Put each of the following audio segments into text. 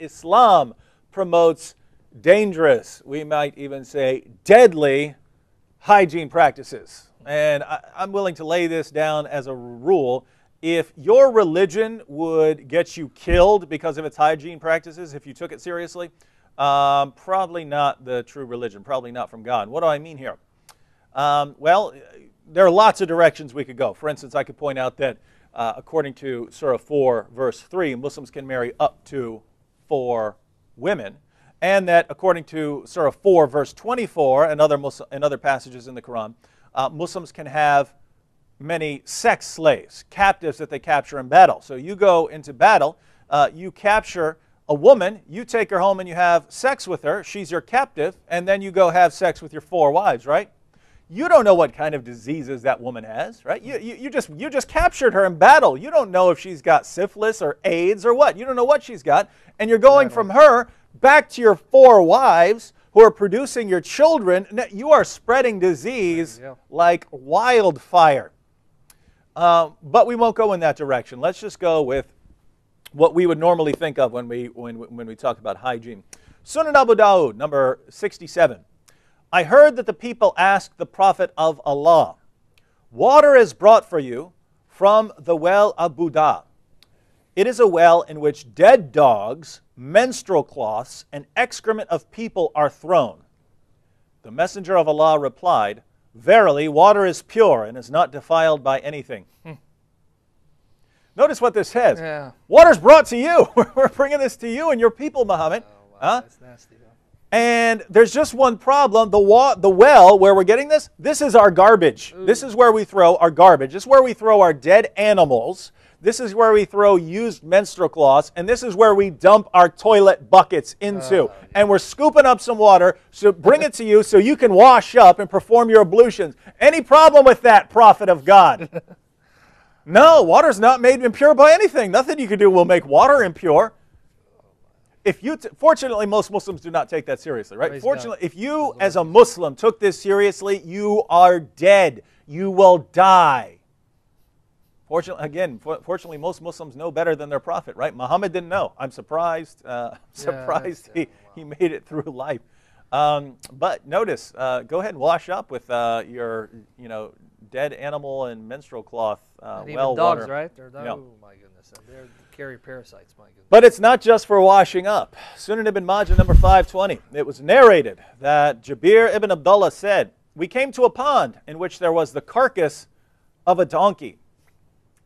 Islam promotes dangerous, we might even say deadly, hygiene practices. And I'm willing to lay this down as a rule. If your religion would get you killed because of its hygiene practices, if you took it seriously, probably not the true religion, probably not from God. What do I mean here? Well, there are lots of directions we could go. For instance, I could point out that according to Surah 4, verse 3, Muslims can marry up to 4 women. And that according to Surah 4, verse 24, and other passages in the Quran, Muslims can have many sex slaves, captives that they capture in battle. So you go into battle, you capture a woman, you take her home and you have sex with her, she's your captive, and then you go have sex with your 4 wives, right? You don't know what kind of diseases that woman has, right? You just captured her in battle. You don't know if she's got syphilis or AIDS or what. You don't know what she's got. And you're going from her back to your 4 wives who are producing your children. You are spreading disease like wildfire. But we won't go in that direction. Let's just go with what we would normally think of when we talk about hygiene. Sunan Abu Dawud, number 67. I heard that the people asked the Prophet of Allah, water is brought for you from the well of Buddha. It is a well in which dead dogs, menstrual cloths, and excrement of people are thrown. The Messenger of Allah replied, verily, water is pure and is not defiled by anything. Notice what this says. Yeah. Water's brought to you. We're bringing this to you and your people, Muhammad. Oh, wow, that's nasty, though. And there's just one problem. The well where we're getting this, this is our garbage. Ooh. This is where we throw our garbage. This is where we throw our dead animals. This is where we throw used menstrual cloths. And this is where we dump our toilet buckets into. And we're scooping up some water, so bring it to you so you can wash up and perform your ablutions. Any problem with that, Prophet of God? No, water's not made impure by anything. Nothing you can do will make water impure. Fortunately, most Muslims do not take that seriously, right? Fortunately, if you as a Muslim took this seriously, you are dead. You will die. Fortunately, most Muslims know better than their prophet, right? Muhammad didn't know. I'm surprised. He made it through life. But notice, go ahead and wash up with your, dead animal and menstrual cloth and well even dogs, water. Right? Oh my goodness, they carry parasites. My goodness. But it's not just for washing up. Sunan ibn Majah, number 520. It was narrated that Jabir ibn Abdullah said, we came to a pond in which there was the carcass of a donkey.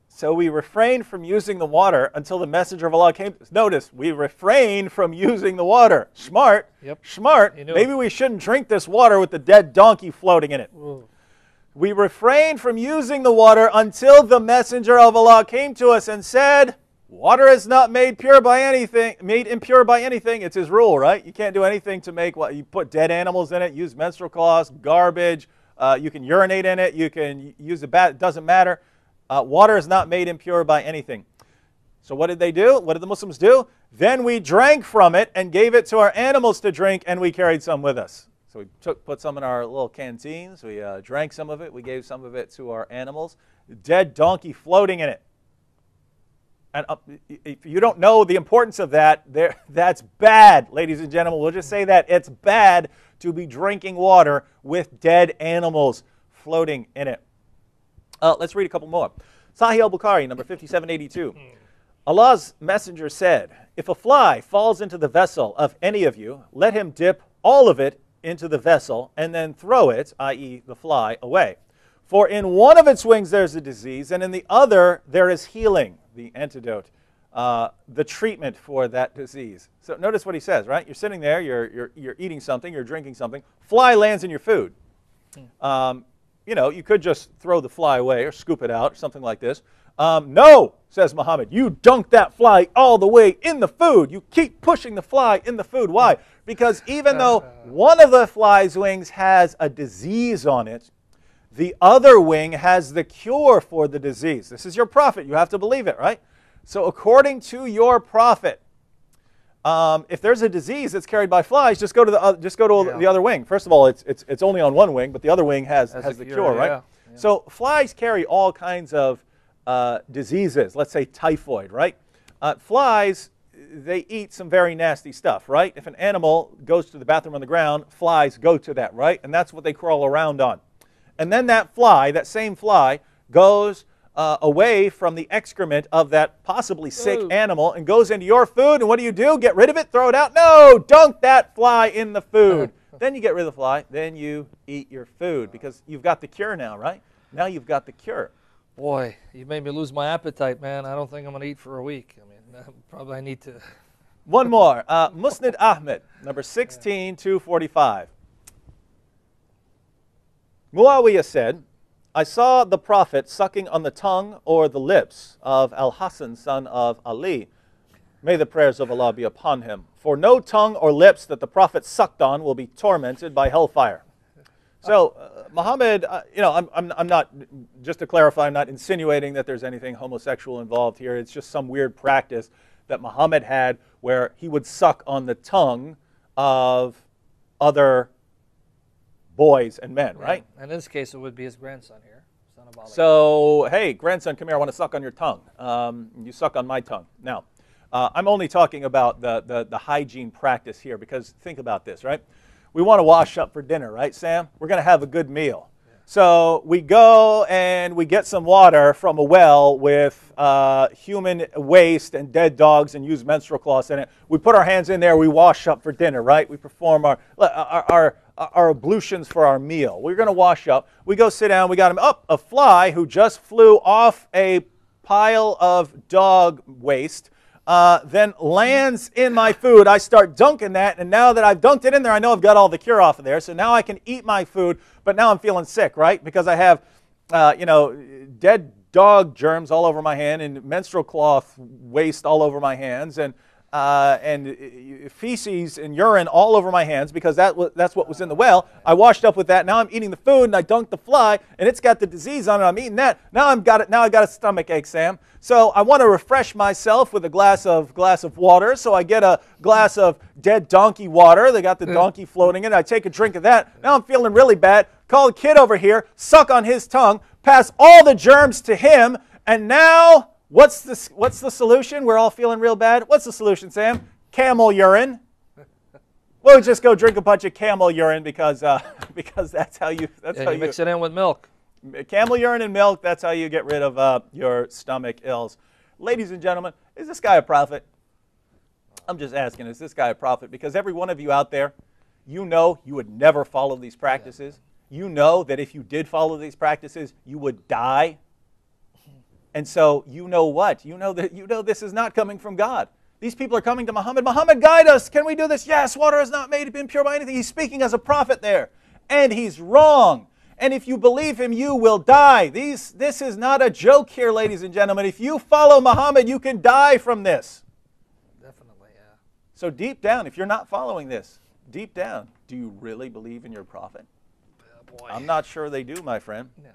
So we refrained from using the water until the Messenger of Allah came. Notice, we refrained from using the water. Smart. Yep. Smart. Maybe we shouldn't drink this water with the dead donkey floating in it. Ooh. We refrained from using the water until the Messenger of Allah came to us and said, water is not made impure by anything. It's his rule, right? You can't do anything to make what you put dead animals in it, use menstrual cloths, garbage. You can urinate in it. You can use a bath. It doesn't matter. Water is not made impure by anything. So what did they do? What did the Muslims do? Then we drank from it and gave it to our animals to drink, and we carried some with us. So we put some in our little canteens. We drank some of it. We gave some of it to our animals. Dead donkey floating in it. And if you don't know the importance of that, that's bad, ladies and gentlemen. We'll just say that. It's bad to be drinking water with dead animals floating in it. Let's read a couple more. Sahih al-Bukhari, number 5782. Allah's messenger said, if a fly falls into the vessel of any of you, let him dip all of it into the vessel and then throw it, i.e. the fly, away. For in one of its wings there's a disease, and in the other there is healing, the antidote, the treatment for that disease. So notice what he says, right? You're sitting there, you're eating something, you're drinking something, fly lands in your food. You could just throw the fly away or scoop it out, or something like this. No, says Muhammad, you dunk that fly all the way in the food. You keep pushing the fly in the food. Why? Because even though one of the fly's wings has a disease on it, the other wing has the cure for the disease. This is your prophet. You have to believe it, right? So according to your prophet, if there's a disease that's carried by flies, just go to the other wing. First of all, it's only on one wing, but the other wing has the cure, right? Yeah. So flies carry all kinds of diseases. Let's say typhoid, right? Flies, they eat some very nasty stuff, right? If an animal goes to the bathroom on the ground, flies go to that, right? And that's what they crawl around on. And then that fly, that same fly, goes away from the excrement of that possibly sick animal and goes into your food. And what do? Get rid of it? Throw it out? No! Dunk that fly in the food. Then you get rid of the fly. Then you eat your food because you've got the cure now, right? Now you've got the cure. Boy, you made me lose my appetite, man. I don't think I'm going to eat for a week. I mean, probably I need to. One more. Musnad Ahmed, number 16245. Muawiyah said, I saw the Prophet sucking on the tongue or the lips of Al-Hassan, son of Ali. May the prayers of Allah be upon him. For no tongue or lips that the Prophet sucked on will be tormented by hellfire. So, Muhammad, I'm not, just to clarify, I'm not insinuating that there's anything homosexual involved here. It's just some weird practice that Muhammad had where he would suck on the tongue of other boys and men, right? And in this case, it would be his grandson here, son of Ali. So, hey, grandson, come here. I want to suck on your tongue. You suck on my tongue. Now, I'm only talking about the hygiene practice here because think about this, right? We want to wash up for dinner, right, Sam? We're going to have a good meal. Yeah. So we go and we get some water from a well with human waste and dead dogs and use menstrual cloths in it. We put our hands in there. We wash up for dinner, right? We perform our ablutions for our meal. We're going to wash up. We go sit down. We got him up. A fly who just flew off a pile of dog waste then lands in my food. I start dunking that, and now that I've dunked it in there, I know I've got all the cure off of there. So now I can eat my food, but now I'm feeling sick, right? Because I have, dead dog germs all over my hand and menstrual cloth waste all over my hands and feces and urine all over my hands because that's what was in the well. I washed up with that. Now I'm eating the food and I dunked the fly and it's got the disease on it. I'm eating that. Now I've got a stomach ache, Sam. So I want to refresh myself with a glass of water. So I get a glass of dead donkey water. They got the donkey floating in it. I take a drink of that. Now I'm feeling really bad. Call a kid over here, suck on his tongue, pass all the germs to him, and now what's the solution? We're all feeling real bad. What's the solution, Sam? Camel urine. We'll just go drink a bunch of camel urine because that's how you mix it in with milk. Camel urine and milk. That's how you get rid of your stomach ills. Ladies and gentlemen, is this guy a prophet? I'm just asking, is this guy a prophet? Because every one of you out there, you know you would never follow these practices. You know that if you did follow these practices, you would die. And so you know what? You know this is not coming from God. These people are coming to Muhammad. Muhammad, guide us. Can we do this? Yes, water has not made it impure by anything. He's speaking as a prophet there. And he's wrong. And if you believe him, you will die. This is not a joke here, ladies and gentlemen. If you follow Muhammad, you can die from this. Definitely, yeah. So deep down, if you're not following this, deep down, do you really believe in your prophet? Boy. I'm not sure they do, my friend. No.